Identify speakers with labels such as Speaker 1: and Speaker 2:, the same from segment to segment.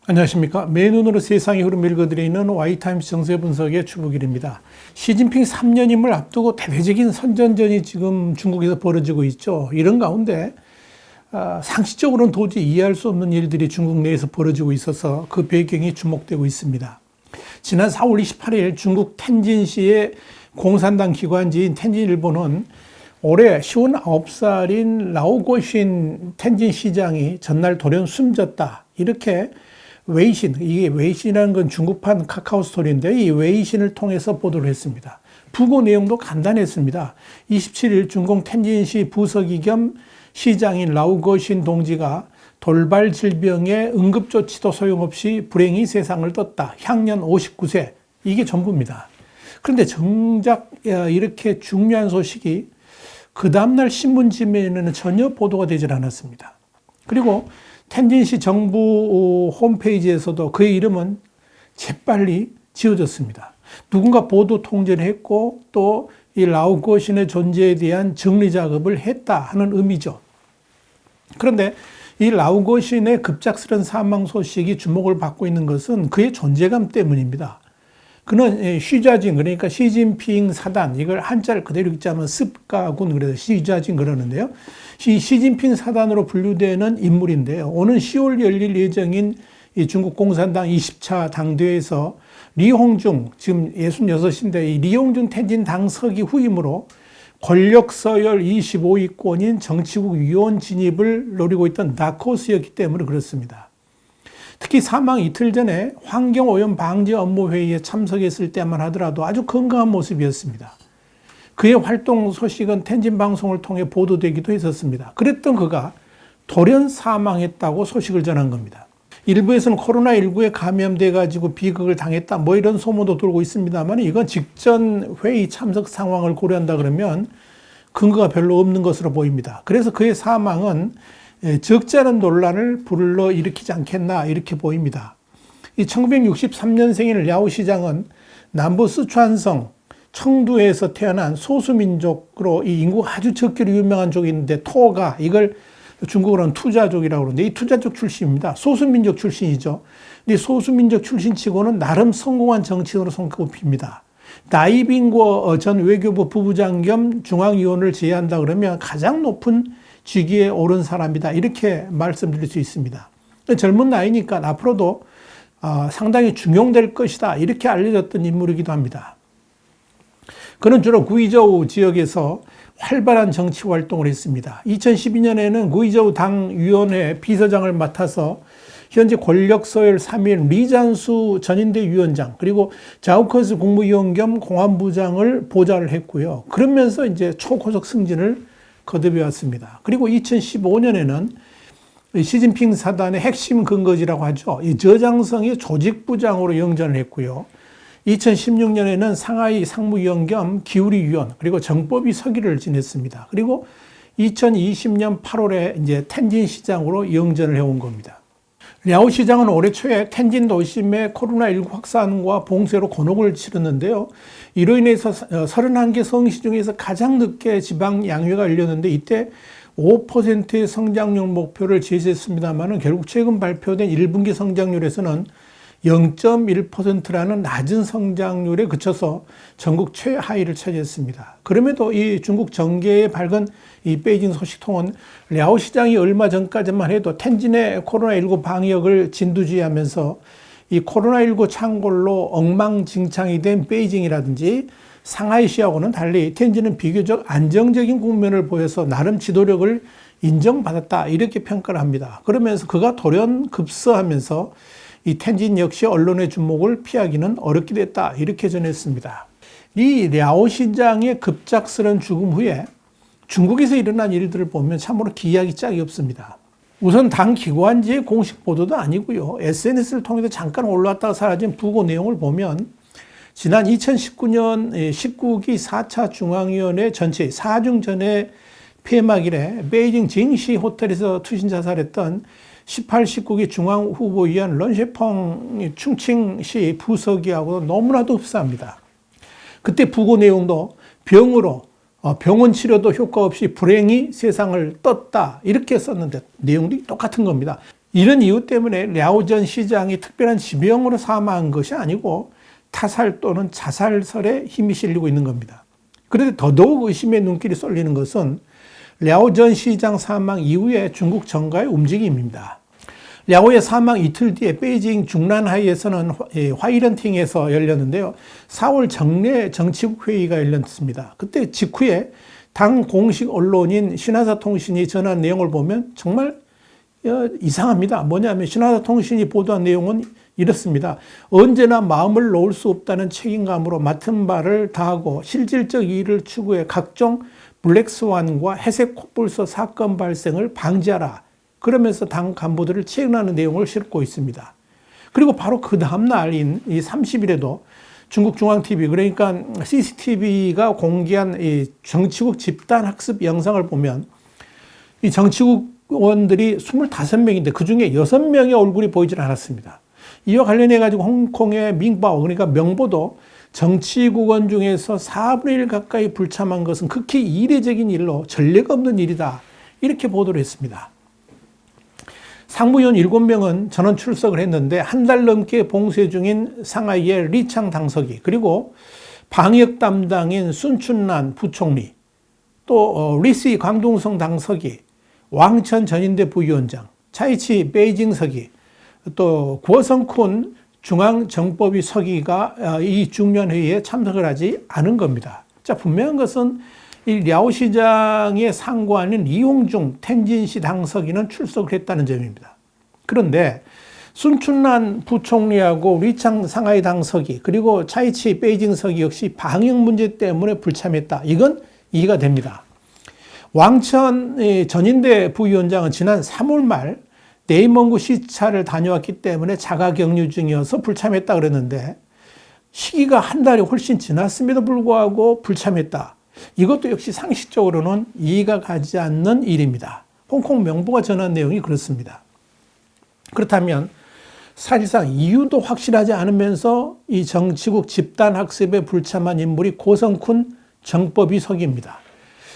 Speaker 1: 안녕하십니까. 맨눈으로 세상의 흐름 읽어드리는 Y타임스 정세 분석의 주북일입니다. 시진핑 3년임을 앞두고 대대적인 선전전이 지금 중국에서 벌어지고 있죠. 이런 가운데 상식적으로는 도저히 이해할 수 없는 일들이 중국 내에서 벌어지고 있어서 그 배경이 주목되고 있습니다. 지난 4월 28일 중국 텐진시의 공산당 기관지인 텐진일보는 올해 59살인 라오거신 텐진시장이 전날 돌연 숨졌다. 이렇게 웨이신, 이게 웨이신이라는 건 중국판 카카오 스토리인데 이 웨이신을 통해서 보도를 했습니다. 부고 내용도 간단했습니다. 27일 중공 텐진시 부서기 겸 시장인 라오거신 동지가 돌발 질병에 응급조치도 소용없이 불행히 세상을 떴다. 향년 59세. 이게 전부입니다. 그런데 정작 이렇게 중요한 소식이 그 다음날 신문지면에는 전혀 보도가 되질 않았습니다. 그리고 텐진시 정부 홈페이지에서도 그의 이름은 재빨리 지워졌습니다. 누군가 보도 통제를 했고 또 이 라오거신의 존재에 대한 정리 작업을 했다 하는 의미죠. 그런데 이 라오거신의 급작스런 사망 소식이 주목을 받고 있는 것은 그의 존재감 때문입니다. 그는 쉬좌진, 그러니까 시진핑 사단, 이걸 한자를 그대로 읽자면 습가군, 그래서 쉬좌진 그러는데요. 시진핑 사단으로 분류되는 인물인데요. 오는 10월 열릴 예정인 이 중국 공산당 20차 당대회에서 리홍중, 지금 66인데 이 리홍중 텐진 당서기 후임으로 권력 서열 25위권인 정치국 위원 진입을 노리고 있던 다코스였기 때문에 그렇습니다. 특히 사망 이틀 전에 환경오염 방지 업무회의에 참석했을 때만 하더라도 아주 건강한 모습이었습니다. 그의 활동 소식은 텐진 방송을 통해 보도되기도 했었습니다. 그랬던 그가 돌연 사망했다고 소식을 전한 겁니다. 일부에서는 코로나19에 감염돼 가지고 비극을 당했다 뭐 이런 소문도 돌고 있습니다만 이건 직전 회의 참석 상황을 고려한다 그러면 근거가 별로 없는 것으로 보입니다. 그래서 그의 사망은 적지 않은 논란을 불러일으키지 않겠나 이렇게 보입니다. 이 1963년생인 랴오 시장은 남부 스촨성 청두에서 태어난 소수민족으로 이 인구가 아주 적기로 유명한 족이 있는데 토가 이걸 중국어로는 투자족이라고 그러는데 이 투자족 출신입니다. 소수민족 출신이죠. 근데 소수민족 출신치고는 나름 성공한 정치인으로 손꼽힙니다. 나이빙궈 전 외교부 부부장 겸 중앙위원을 제외한다 그러면 가장 높은 직위에 오른 사람이다. 이렇게 말씀드릴 수 있습니다. 젊은 나이니까 앞으로도 상당히 중용될 것이다. 이렇게 알려졌던 인물이기도 합니다. 그는 주로 구이저우 지역에서 활발한 정치 활동을 했습니다. 2012년에는 구이저우 당위원회 비서장을 맡아서 현재 권력 서열 3위인 리잔수 전인대 위원장 그리고 자우커스 국무위원 겸 공안부장을 보좌를 했고요. 그러면서 이제 초고속 승진을 거듭해 왔습니다. 그리고 2015년에는 시진핑 사단의 핵심 근거지라고 하죠. 이 저장성의 조직부장으로 영전을 했고요. 2016년에는 상하이 상무위원 겸 기우리 위원 그리고 정법위 서기를 지냈습니다. 그리고 2020년 8월에 이제 텐진 시장으로 영전을 해온 겁니다. 랴오 시장은 올해 초에 텐진 도심의 코로나19 확산과 봉쇄로 곤혹을 치렀는데요. 이로 인해서 31개 성시 중에서 가장 늦게 지방 양회가 열렸는데 이때 5%의 성장률 목표를 제시했습니다만 결국 최근 발표된 1분기 성장률에서는 0.1%라는 낮은 성장률에 그쳐서 전국 최하위를 차지했습니다. 그럼에도 이 중국 정계의 밝은 이 베이징 소식통은 랴오 시장이 얼마 전까지만 해도 텐진의 코로나19 방역을 진두지휘하면서 이 코로나19 창궐로 엉망진창이 된 베이징이라든지 상하이시하고는 달리 텐진은 비교적 안정적인 국면을 보여서 나름 지도력을 인정받았다 이렇게 평가를 합니다. 그러면서 그가 돌연 급서하면서 이 텐진 역시 언론의 주목을 피하기는 어렵게 됐다 이렇게 전했습니다. 이 랴오 시장의 급작스런 죽음 후에 중국에서 일어난 일들을 보면 참으로 기이하기 짝이 없습니다. 우선 당 기관지의 공식 보도도 아니고요. SNS를 통해서 잠깐 올라왔다가 사라진 부고 내용을 보면 지난 2019년 19기 4차 중앙위원회 전체 4중 전에 폐막일에 베이징 징시 호텔에서 투신 자살했던 18, 19기 중앙후보위원 런셰펑 충칭시 부서기하고 너무나도 흡사합니다. 그때 부고 내용도 병으로 병원 치료도 효과 없이 불행히 세상을 떴다 이렇게 썼는데 내용이 똑같은 겁니다. 이런 이유 때문에 랴오전 시장이 특별한 지병으로 사망한 것이 아니고 타살 또는 자살설에 힘이 실리고 있는 겁니다. 그런데 더더욱 의심의 눈길이 쏠리는 것은 랴오전 시장 사망 이후에 중국 정가의 움직임입니다. 랴오의 사망 이틀 뒤에 베이징 중난하이에서는 화이런팅에서 열렸는데요. 4월 정례 정치국 회의가 열렸습니다. 그때 직후에 당 공식 언론인 신화사 통신이 전한 내용을 보면 정말 이상합니다. 뭐냐면 신화사 통신이 보도한 내용은 이렇습니다. 언제나 마음을 놓을 수 없다는 책임감으로 맡은 바를 다하고 실질적 이의를 추구해 각종 블랙스완과 회색 코뿔소 사건 발생을 방지하라. 그러면서 당 간부들을 체언하는 내용을 싣고 있습니다. 그리고 바로 그 다음 날인 이 30일에도 중국 중앙TV 그러니까 CCTV가 공개한 이 정치국 집단 학습 영상을 보면 이 정치국 의원들이 25명인데 그중에 6명의 얼굴이 보이질 않았습니다. 이와 관련해 가지고 홍콩의 밍바오 그러니까 명보도 정치국원 중에서 4분의 1 가까이 불참한 것은 극히 이례적인 일로 전례가 없는 일이다. 이렇게 보도를 했습니다. 상무위원 7명은 전원 출석을 했는데 한 달 넘게 봉쇄 중인 상하이의 리창 당서기 그리고 방역 담당인 순춘난 부총리 또 리시 광둥성 당서기 왕천 전인대 부위원장 차이치 베이징 서기 또 구어성쿤 중앙정법위 서기가 이 중면회의에 참석을 하지 않은 겁니다. 자, 분명한 것은 이 랴오 시장의 상관인 이홍중 텐진시 당서기는 출석을 했다는 점입니다. 그런데 순춘난 부총리하고 리창 상하이 당서기 그리고 차이치 베이징 서기 역시 방역 문제 때문에 불참했다. 이건 이해가 됩니다. 왕천 전인대 부위원장은 지난 3월 말 네이먼구 시차를 다녀왔기 때문에 자가격리 중이어서 불참했다 그랬는데 시기가 한 달이 훨씬 지났음에도 불구하고 불참했다. 이것도 역시 상식적으로는 이해가 가지 않는 일입니다. 홍콩 명보가 전한 내용이 그렇습니다. 그렇다면 사실상 이유도 확실하지 않으면서 이 정치국 집단학습에 불참한 인물이 고성쿤 정법위 서기입니다.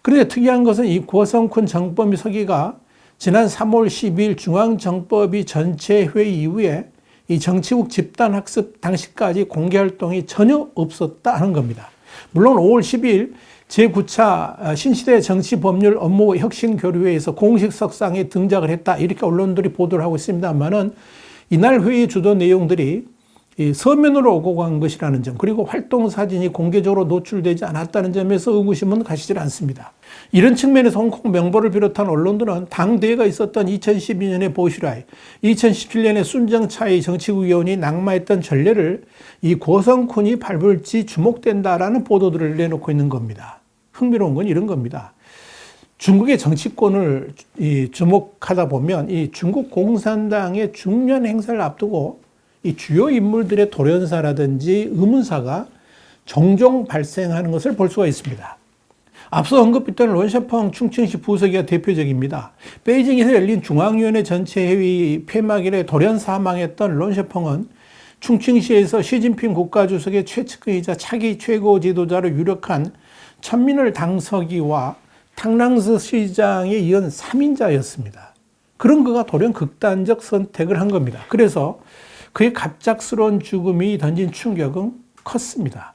Speaker 1: 그런데 특이한 것은 이 고성쿤 정법위 서기가 지난 3월 12일 중앙정법위 전체 회의 이후에 이 정치국 집단학습 당시까지 공개활동이 전혀 없었다는 겁니다. 물론 5월 12일 제9차 신시대 정치법률 업무 혁신교류회에서 공식 석상에 등장을 했다. 이렇게 언론들이 보도를 하고 있습니다만은 이날 회의 주도 내용들이 이 서면으로 오고 간 것이라는 점 그리고 활동 사진이 공개적으로 노출되지 않았다는 점에서 의구심은 가시질 않습니다. 이런 측면에서 홍콩 명보를 비롯한 언론들은 당대회가 있었던 2012년의 보슈라이, 2017년의 순정차이 정치국위원이 낙마했던 전례를 이 고성쿤이 밟을지 주목된다라는 보도들을 내놓고 있는 겁니다. 흥미로운 건 이런 겁니다. 중국의 정치권을 주목하다 보면 이 중국 공산당의 중요한 행사를 앞두고 이 주요 인물들의 돌연사라든지 의문사가 종종 발생하는 것을 볼 수가 있습니다. 앞서 언급했던 런셰펑 충칭시 부서기가 대표적입니다. 베이징에서 열린 중앙위원회 전체 회의 폐막일에 돌연 사망했던 런셰펑은 충칭시에서 시진핑 국가주석의 최측근이자 차기 최고 지도자로 유력한 천민을 당서기와 탕랑스 시장에 이은 3인자였습니다. 그런 그가 돌연 극단적 선택을 한 겁니다. 그래서 그의 갑작스러운 죽음이 던진 충격은 컸습니다.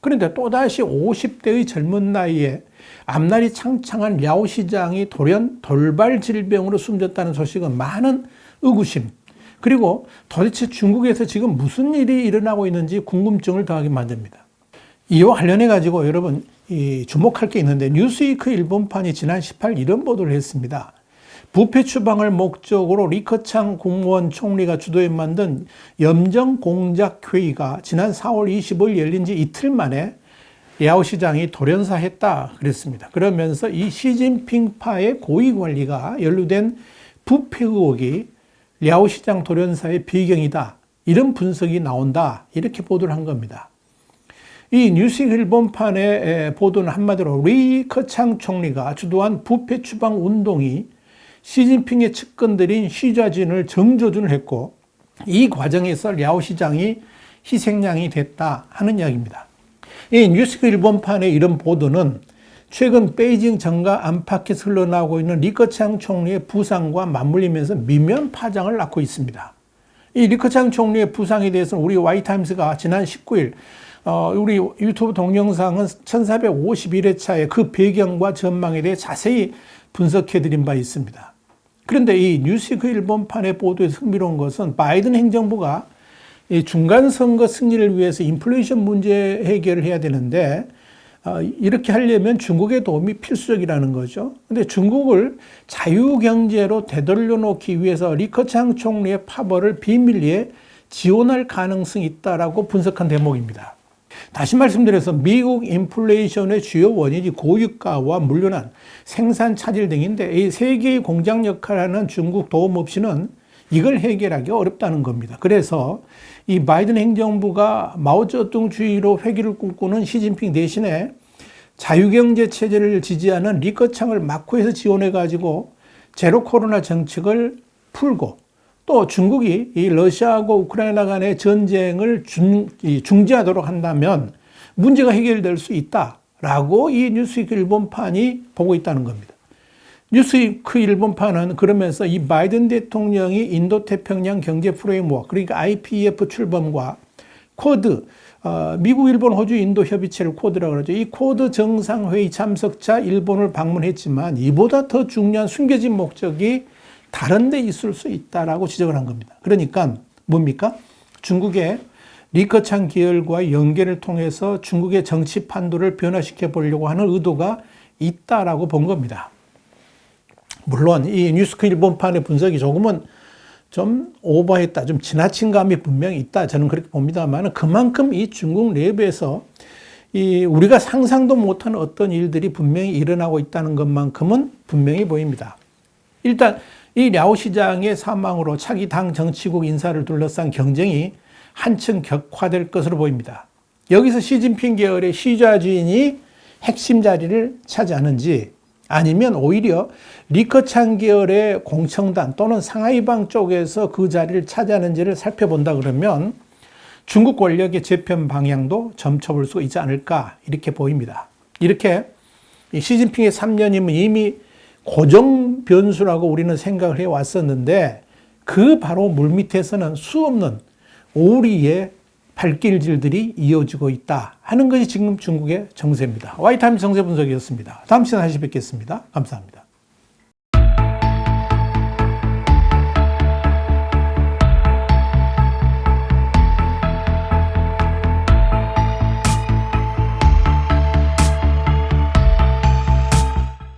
Speaker 1: 그런데 또다시 50대의 젊은 나이에 앞날이 창창한 랴오 시장이 돌연 돌발 질병으로 숨졌다는 소식은 많은 의구심 그리고 도대체 중국에서 지금 무슨 일이 일어나고 있는지 궁금증을 더하게 만듭니다. 이와 관련해 가지고 여러분 주목할 게 있는데 뉴스위크 일본판이 지난 18일 이런 보도를 했습니다. 부패 추방을 목적으로 리커창 국무원 총리가 주도해 만든 염정공작회의가 지난 4월 25일 열린 지 이틀 만에 랴오 시장이 돌연사했다 그랬습니다. 그러면서 이 시진핑파의 고위관리가 연루된 부패 의혹이 랴오 시장 돌연사의 배경이다. 이런 분석이 나온다. 이렇게 보도를 한 겁니다. 이 뉴스위크 일본판의 보도는 한마디로 리커창 총리가 주도한 부패 추방 운동이 시진핑의 측근들인 시좌진을 정조준을 했고 이 과정에서 랴오 시장이 희생양이 됐다 하는 이야기입니다. 이 뉴스크 일본판의 이런 보도는 최근 베이징 정가 안팎에서 흘러나오고 있는 리커창 총리의 부상과 맞물리면서 미묘한 파장을 낳고 있습니다. 이 리커창 총리의 부상에 대해서는 우리 와이타임스가 지난 19일 우리 유튜브 동영상은 1451회차의 그 배경과 전망에 대해 자세히 분석해드린 바 있습니다. 그런데 이 뉴스위크 일본판의 보도에서 흥미로운 것은 바이든 행정부가 이 중간선거 승리를 위해서 인플레이션 문제 해결을 해야 되는데 이렇게 하려면 중국의 도움이 필수적이라는 거죠. 근데 중국을 자유경제로 되돌려 놓기 위해서 리커창 총리의 파벌을 비밀리에 지원할 가능성이 있다라고 분석한 대목입니다. 다시 말씀드려서 미국 인플레이션의 주요 원인이 고유가와 물류난, 생산 차질 등인데 이 세계의 공장 역할을 하는 중국 도움 없이는 이걸 해결하기 어렵다는 겁니다. 그래서 이 바이든 행정부가 마오쩌둥주의로 회귀를 꿈꾸는 시진핑 대신에 자유경제 체제를 지지하는 리커창을 마쿠에서 지원해가지고 제로 코로나 정책을 풀고 또 중국이 이 러시아하고 우크라이나 간의 전쟁을 중지하도록 한다면 문제가 해결될 수 있다라고 이 뉴스위크 일본판이 보고 있다는 겁니다. 뉴스위크 일본판은 그러면서 이 바이든 대통령이 인도태평양 경제 프레임워크 그러니까 IPEF 출범과 쿼드 미국, 일본, 호주, 인도 협의체를 쿼드라고 그러죠. 이 쿼드 정상회의 참석자 일본을 방문했지만 이보다 더 중요한 숨겨진 목적이 다른 데 있을 수 있다라고 지적을 한 겁니다. 그러니까 뭡니까? 중국의 리커창 계열과 연계를 통해서 중국의 정치 판도를 변화시켜 보려고 하는 의도가 있다라고 본 겁니다. 물론 이 뉴스크 일본판의 분석이 조금은 좀 오버했다, 좀 지나친 감이 분명히 있다. 저는 그렇게 봅니다만 그만큼 이 중국 내부에서 이 우리가 상상도 못하는 어떤 일들이 분명히 일어나고 있다는 것만큼은 분명히 보입니다. 일단 이 랴오 시장의 사망으로 차기 당 정치국 인사를 둘러싼 경쟁이 한층 격화될 것으로 보입니다. 여기서 시진핑 계열의 시좌주인이 핵심 자리를 차지하는지 아니면 오히려 리커창 계열의 공청단 또는 상하이방 쪽에서 그 자리를 차지하는지를 살펴본다 그러면 중국 권력의 재편 방향도 점쳐볼 수 있지 않을까 이렇게 보입니다. 이렇게 시진핑의 3년임은 이미 고정 변수라고 우리는 생각을 해왔었는데 그 바로 물밑에서는 수없는 오리의 발길질들이 이어지고 있다 하는 것이 지금 중국의 정세입니다. 와이타임 정세 분석이었습니다. 다음 시간에 다시 뵙겠습니다. 감사합니다.